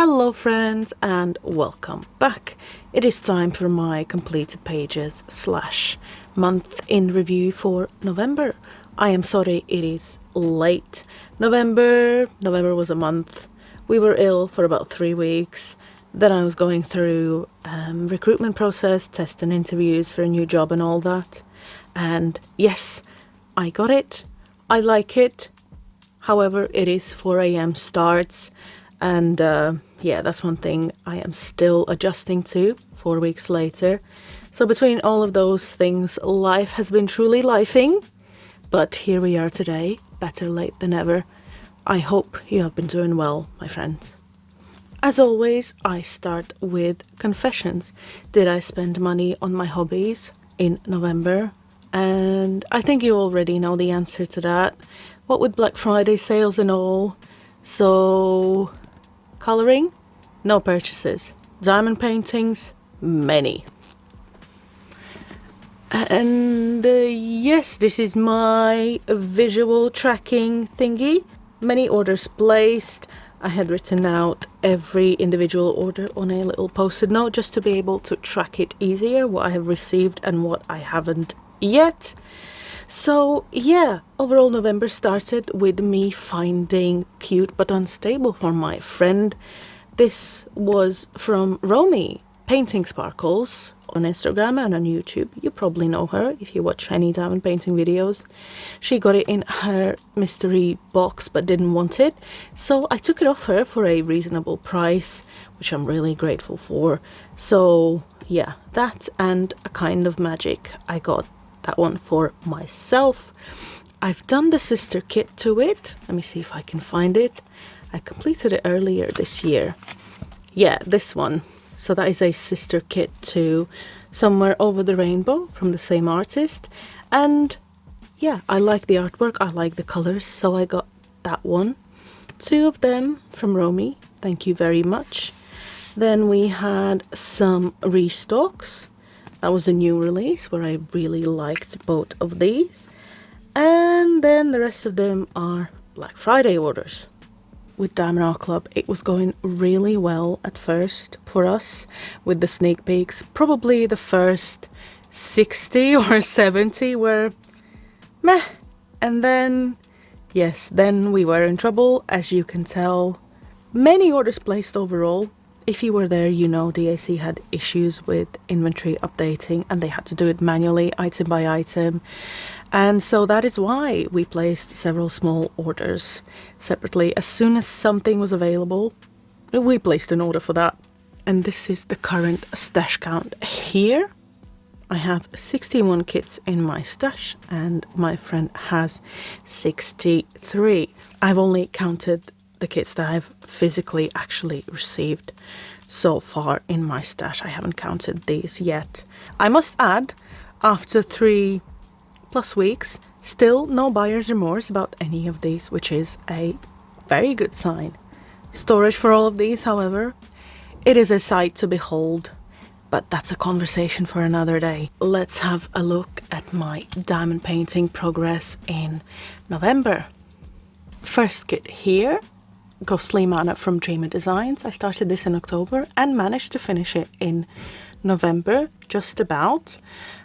Hello friends and welcome back. It is time for my completed pages / month in review for November. I am sorry it is late. November was a month. We were ill for about 3 weeks. Then I was going through recruitment process, test and interviews for a new job and all that. And yes, I got it. I like it. However, it is 4 a.m. starts. And yeah, that's one thing I am still adjusting to 4 weeks later. So between all of those things, life has been truly lifing. But here we are today, better late than ever. I hope you have been doing well, my friends. As always, I start with confessions. Did I spend money on my hobbies in November? And I think you already know the answer to that. What with Black Friday sales and all. So, colouring? No purchases. Diamond paintings? Many. And yes, this is my visual tracking thingy. Many orders placed. I had written out every individual order on a little post-it note just to be able to track it easier, what I have received and what I haven't yet. So yeah, overall November started with me finding cute but unstable for my friend. This was from Romy, Painting Sparkles, on Instagram and on YouTube. You probably know her if you watch any diamond painting videos. She got it in her mystery box but didn't want it. So I took it off her for a reasonable price, which I'm really grateful for. So yeah, that and a kind of magic. I got that one for myself. I've done the sister kit to it. Let me see if I can find it. I completed it earlier this year. Yeah, this one. So that is a sister kit to Somewhere Over the Rainbow from the same artist. And yeah, I like the artwork. I like the colors. So I got that one. 2 of them from Romy. Thank you very much. Then we had some restocks. That was a new release where I really liked both of these. And then the rest of them are Black Friday orders. With Diamond Art Club, it was going really well at first for us with the sneak peeks. Probably the first 60 or 70 were meh. And then, yes, then we were in trouble, as you can tell. Many orders placed overall. If you were there, you know DAC had issues with inventory updating and they had to do it manually, item by item. And so that is why we placed several small orders separately. As soon as something was available, we placed an order for that. And this is the current stash count here. I have 61 kits in my stash and my friend has 63. I've only counted the kits that I've physically actually received so far in my stash. I haven't counted these yet. I must add, after 3+ weeks, still no buyer's remorse about any of these, which is a very good sign. Storage for all of these, however, it is a sight to behold, but that's a conversation for another day. Let's have a look at my diamond painting progress in November. First kit here, Ghostly Mana from Dreamer Designs. I started this in October and managed to finish it in November, just about.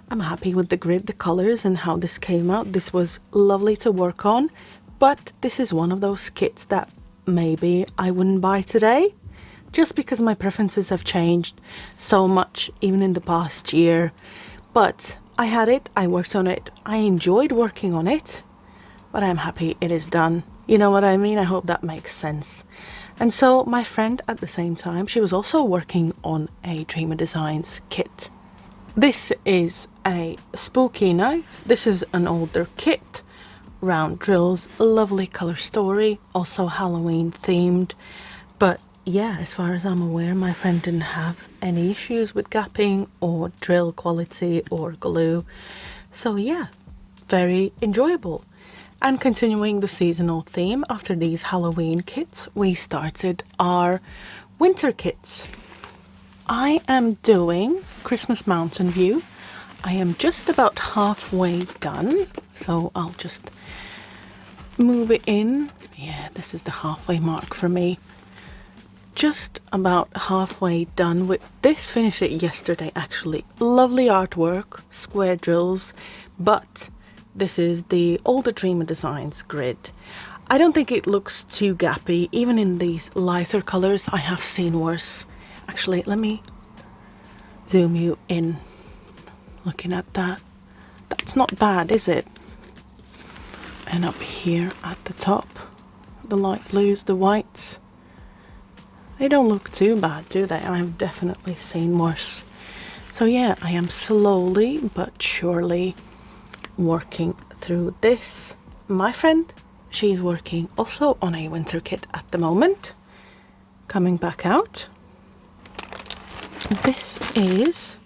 I'm happy with the grid, the colors and how this came out. This was lovely to work on, but this is one of those kits that maybe I wouldn't buy today, just because my preferences have changed so much even in the past year. But I had it, I worked on it, I enjoyed working on it, but I'm happy it is done. You know what I mean? I hope that makes sense. And so my friend at the same time, she was also working on a Dreamer Designs kit. This is a spooky night. This is an older kit. Round drills, lovely color story, also Halloween themed. But yeah, as far as I'm aware, my friend didn't have any issues with gapping or drill quality or glue. So yeah, very enjoyable. And continuing the seasonal theme, after these Halloween kits, we started our winter kits. I am doing Christmas Mountain View. I am just about halfway done, so I'll just move it in. Yeah, this is the halfway mark for me. just about halfway done with this. Finished it yesterday actually. Lovely artwork, square drills, but this is the older Dreamer Designs grid. I don't think it looks too gappy. Even in these lighter colors I have seen worse. Actually, let me zoom you in. Looking at that, that's not bad, is it? And up here at the top, the light blues, the whites, they don't look too bad, do they? I've definitely seen worse. So yeah, I am slowly but surely working through this. My friend, she's working also on a winter kit at the moment. Coming back out. This is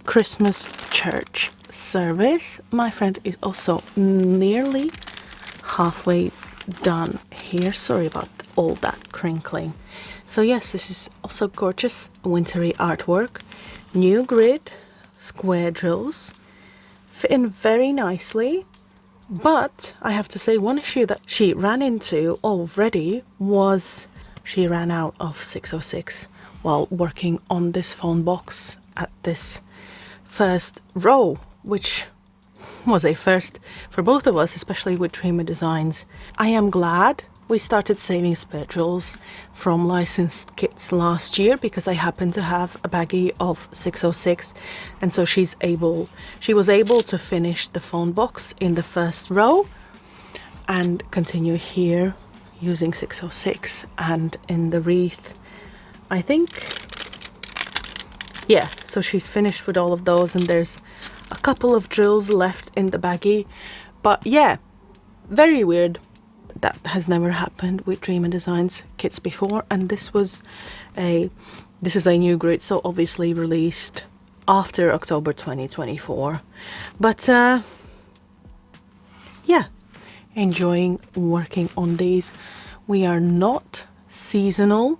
Christmas church service. My friend is also nearly halfway done here. Sorry about all that crinkling. So yes, this is also gorgeous wintry artwork. New grid, square drills, fit in very nicely. But I have to say, one issue that she ran into already was she ran out of 606 while working on this phone box at this first row, which was a first for both of us, especially with Dreamer Designs. I am glad we started saving spare drills from licensed kits last year, because I happen to have a baggie of 606, and so she was able to finish the phone box in the first row and continue here using 606. And in the wreath, I think, yeah, so she's finished with all of those, and there's a couple of drills left in the baggie. But yeah, very weird. That has never happened with Dreamer Designs kits before, and this is a new grid, so obviously released after October 2024. But yeah, enjoying working on these. We are not seasonal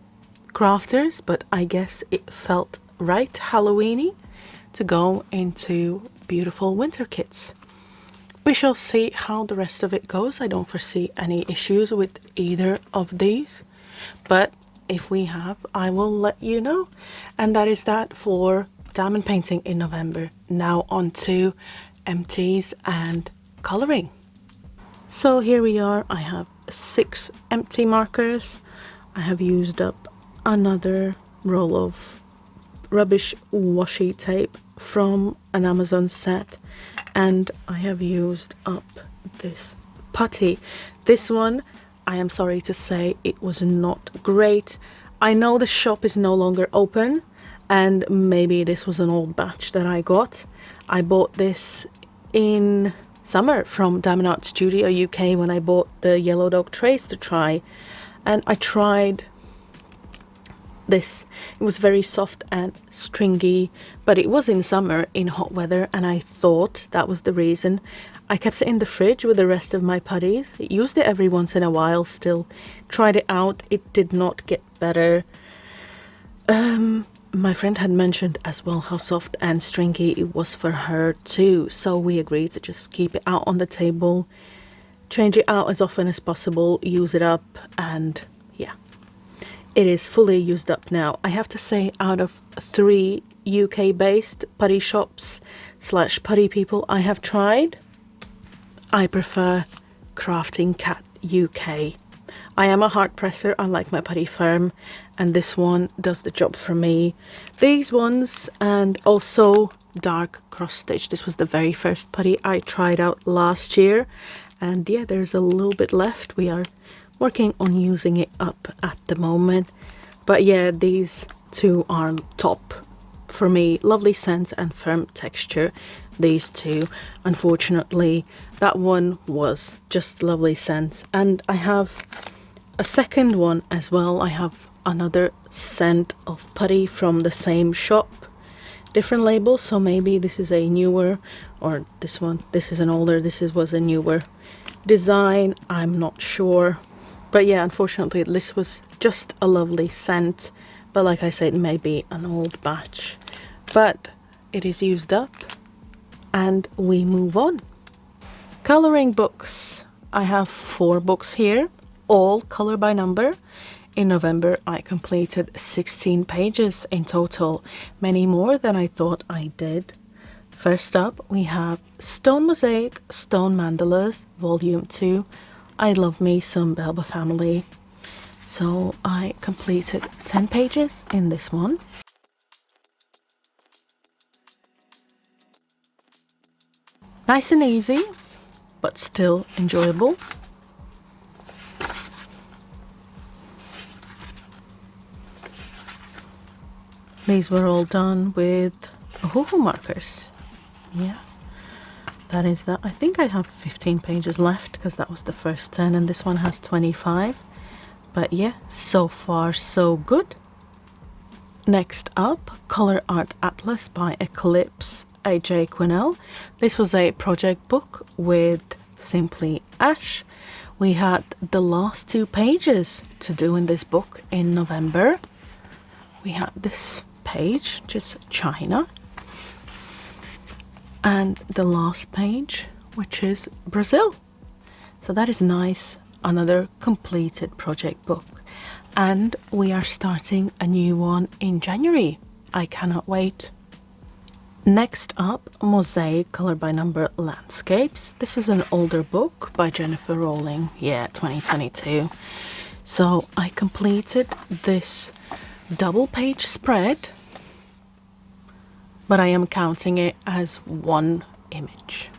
crafters, but I guess it felt right Halloweeny to go into beautiful winter kits. We shall see how the rest of it goes. I don't foresee any issues with either of these, but if we have, I will let you know. And that is that for diamond painting in November. Now on to empties and colouring. So here we are. I have 6 empty markers. I have used up another roll of rubbish washi tape from an Amazon set, and I have used up this putty. This one, I am sorry to say, it was not great. I know the shop is no longer open, and maybe this was an old batch that I got. I bought this in summer from Diamond Art Studio UK when I bought the Yellow Dog trays to try, and I tried this. It was very soft and stringy, but it was in summer in hot weather, and I thought that was the reason. I kept it in the fridge with the rest of my putties. Used it every once in a while still. Tried it out. It did not get better. My friend had mentioned as well how soft and stringy it was for her too, so we agreed to just keep it out on the table, change it out as often as possible, use it up, and yeah. It is fully used up now. I have to say, out of 3 UK-based putty shops / putty people I have tried, I prefer Crafting Cat UK. I am a hard presser. I like my putty firm, and this one does the job for me. These ones, and also dark cross stitch. This was the very first putty I tried out last year, and yeah, there's a little bit left. We are working on using it up at the moment, but yeah, these two are top for me. Lovely scent and firm texture, these two. Unfortunately, that one was just lovely scent, and I have a second one as well. I have another scent of putty from the same shop, different label, so maybe this is a newer, or this is an older, was a newer design, I'm not sure. But yeah, unfortunately this was just a lovely scent, but like I said, maybe an old batch. But it is used up, and we move on. Colouring books. I have 4 books here, all colour by number, in November I completed 16 pages in total, many more than I thought I did. First up we have Stone Mosaic, Stone Mandalas, Volume 2. I love me some Belba family. So I completed 10 pages in this one. Nice and easy, but still enjoyable. These were all done with Ohuhu markers. Yeah, that is that. I think I have 15 pages left because that was the first 10 and this one has 25. But yeah, so far so good. Next up, Color Art Atlas by Eclipse AJ Quinnell. This was a project book with Simply Ash. We had the last 2 pages to do in this book in November. We had this page, just China, and the last page, which is Brazil. So that is nice, another completed project book. And we are starting a new one in January. I cannot wait. Next up, Mosaic Color by Number Landscapes. This is an older book by Jennifer Rowling, yeah, 2022. So I completed this double page spread, but I am counting it as one image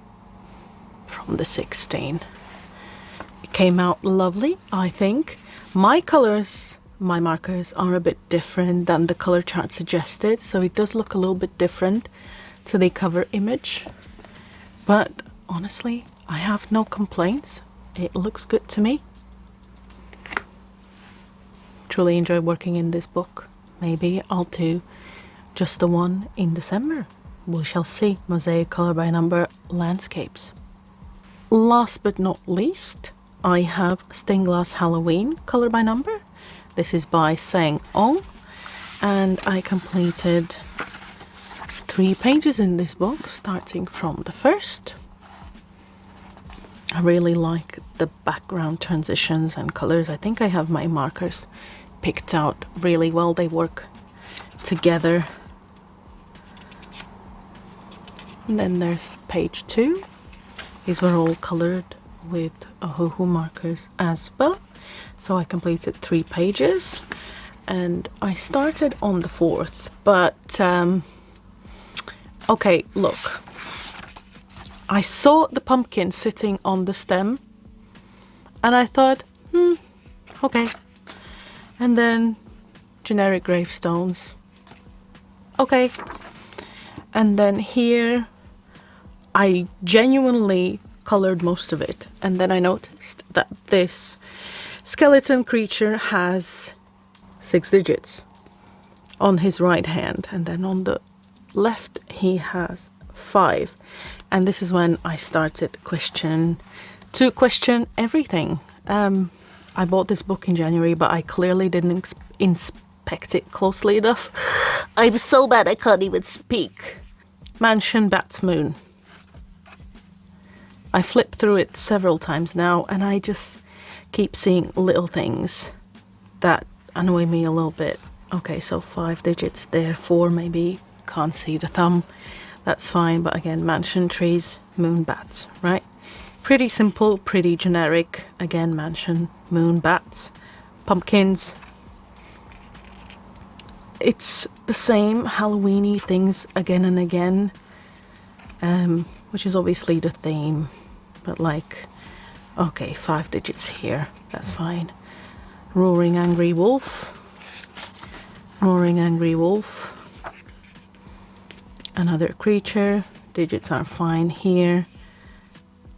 from the 16. It came out lovely, I think. My colors, my markers are a bit different than the color chart suggested, so it does look a little bit different to the cover image, but honestly I have no complaints. It looks good to me. Truly enjoy working in this book. Maybe I'll do just the one in December. We shall see. Mosaic Color by Number Landscapes. Last but not least, I have Stained Glass Halloween Color by Number. This is by Sang Ong, and I completed 3 pages in this book, starting from the first. I really like the background transitions and colors. I think I have my markers picked out really well. They work together. And then there's page 2. These were all colored with Ohuhu markers as well. So I completed 3 pages and I started on the 4th, but okay, look, I saw the pumpkin sitting on the stem and I thought, okay. And then generic gravestones, okay. And then here I genuinely colored most of it, and then I noticed that this skeleton creature has 6 digits on his right hand, and then on the left he has 5. And this is when I started to question everything. I bought this book in January, but I clearly didn't inspect it closely enough. I'm so bad I can't even speak. Mansion Bats Moon. I flipped through it several times now and I just keep seeing little things that annoy me a little bit. Okay, so 5 digits there, 4 maybe, can't see the thumb. That's fine, but again, mansion, trees, moon, bats, right? Pretty simple, pretty generic. Again, mansion, moon, bats, pumpkins. It's the same Halloween-y things again and again, which is obviously the theme, but like, okay, 5 digits here, that's fine. Roaring angry wolf, roaring angry wolf, another creature, digits are fine here.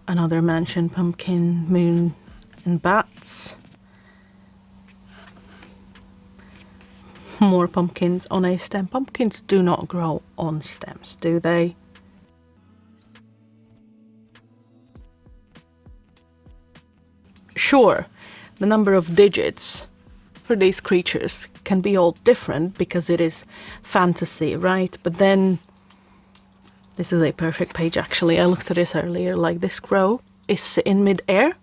Another mansion, pumpkin, moon, and bats. More pumpkins on a stem. Pumpkins do not grow on stems, do they? Sure, the number of digits for these creatures can be all different because it is fantasy, right? But then this is a perfect page actually. I looked at this earlier, like this crow is in mid-air,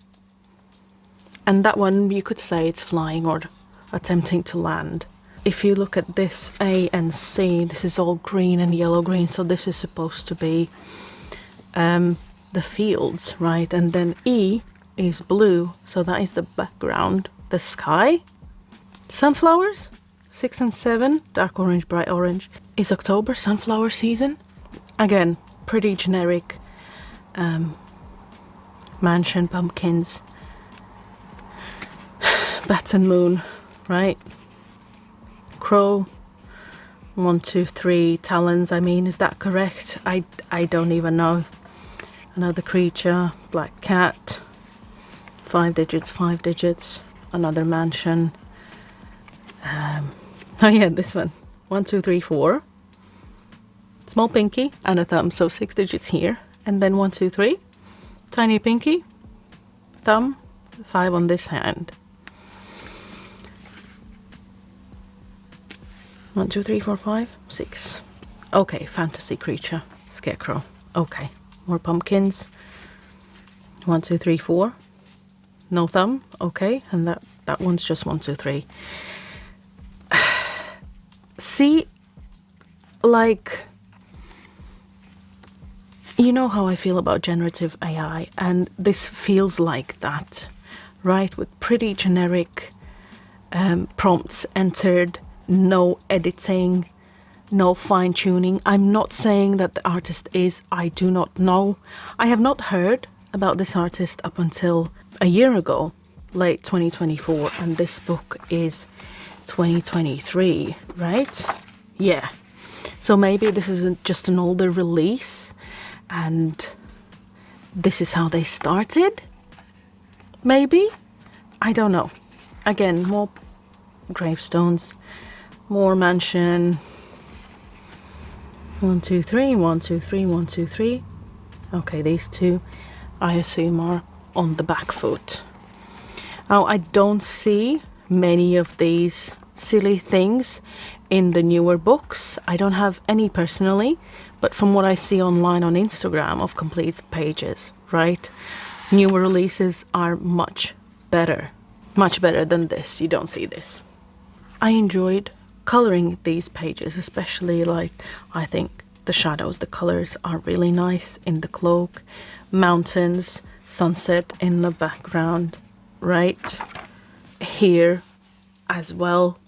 and that one you could say it's flying or attempting to land. If you look at this A and C, this is all green and yellow green, so this is supposed to be the fields, right? And then E is blue, so that is the background, the sky. Sunflowers, 6 and 7, dark orange, bright orange. Is October sunflower season? Again, pretty generic. Mansion, pumpkins, bats and moon, right? Crow, 1, 2, 3 talons. I mean, is that correct? I don't even know. Another creature, black cat, 5 digits, 5 digits. Another mansion. Oh yeah, this one. 1, 2, 3, 4. Small pinky and a thumb, so 6 digits here. And then 1, 2, 3. Tiny pinky, thumb, 5 on this hand. 1, 2, 3, 4, 5, 6. Okay, fantasy creature, scarecrow. Okay, more pumpkins. 1, 2, 3, 4. No thumb. Okay, and that one's just 1, 2, 3. See, like, you know how I feel about generative AI, and this feels like that, right? With pretty generic prompts entered, no editing, no fine tuning. I'm not saying that the artist is, I do not know. I have not heard about this artist up until a year ago, late 2024, and this book is 2023, right? Yeah. So maybe this isn't just an older release and this is how they started? Maybe? I don't know. Again, more gravestones, more mansion. 1, 2, 3, 1, 2, 3, 1, 2, 3. Okay, these two I assume are on the back foot. Now, I don't see many of these silly things in the newer books. I don't have any personally, but from what I see online on Instagram of completed pages, right? Newer releases are much better than this. You don't see this. I enjoyed coloring these pages, especially like, I think the shadows, the colors are really nice in the cloak, mountains, sunset in the background, right here as well.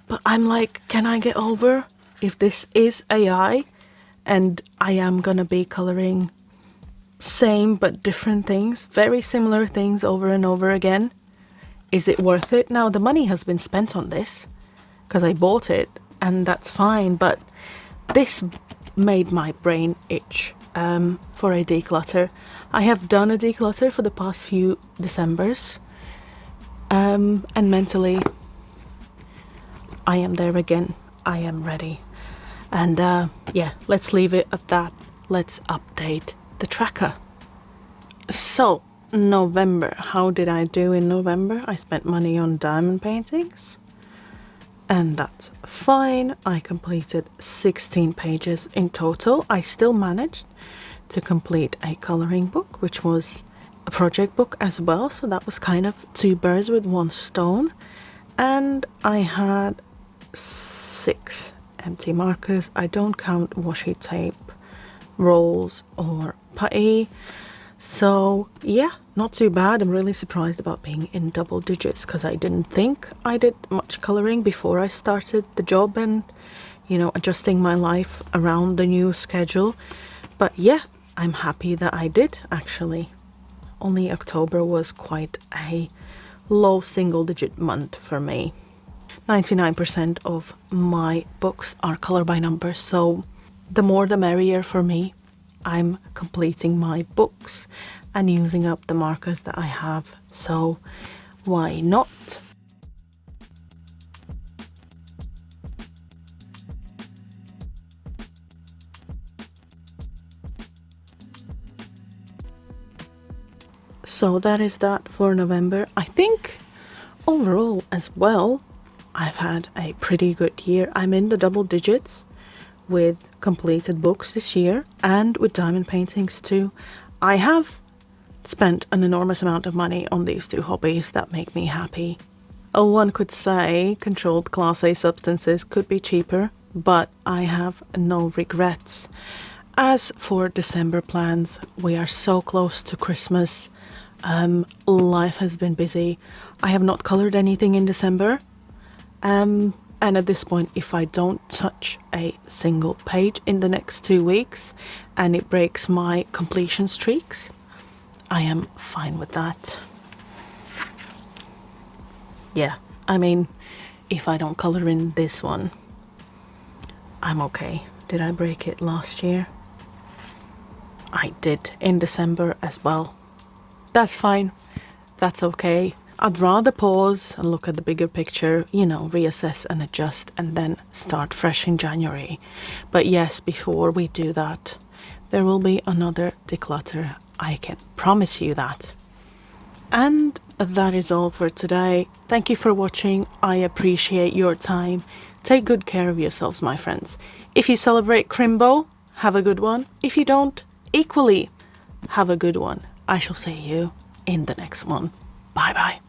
But I'm like, can I get over if this is AI and I am gonna be coloring same but different things, very similar things over and over again? Is it worth it? Now, the money has been spent on this because I bought it, and that's fine, but this made my brain itch for a declutter. I have done a declutter for the past few Decembers, and mentally I am there again. I am ready. And yeah, let's leave it at that. Let's update the tracker. So, November. How did I do in November? I spent money on diamond paintings, and that's fine. I completed 16 pages in total. I still managed to complete a coloring book, which was a project book as well, so that was kind of 2 birds with 1 stone. And I had 6 empty markers. I don't count washi tape, rolls or putty. So yeah, not too bad. I'm really surprised about being in double digits because I didn't think I did much coloring before I started the job and, you know, adjusting my life around the new schedule. But yeah, I'm happy that I did actually. Only October was quite a low single-digit month for me. 99% of my books are color by number, so the more the merrier for me. I'm completing my books and using up the markers that I have, so why not? So that is that for November. I think overall as well, I've had a pretty good year. I'm in the double digits with completed books this year and with diamond paintings too. I have spent an enormous amount of money on these 2 hobbies that make me happy. One could say controlled Class A substances could be cheaper, but I have no regrets. As for December plans, we are so close to Christmas. Life has been busy. I have not coloured anything in December. And at this point, if I don't touch a single page in the next 2 weeks and it breaks my completion streaks, I am fine with that. Yeah, I mean, if I don't colour in this one, I'm okay. Did I break it last year? I did in December as well. That's fine. That's okay. I'd rather pause and look at the bigger picture, reassess and adjust and then start fresh in January. But yes, before we do that, there will be another declutter. I can promise you that. And that is all for today. Thank you for watching. I appreciate your time. Take good care of yourselves, my friends. If you celebrate Crimbo, have a good one. If you don't, equally have a good one. I shall see you in the next one. Bye bye.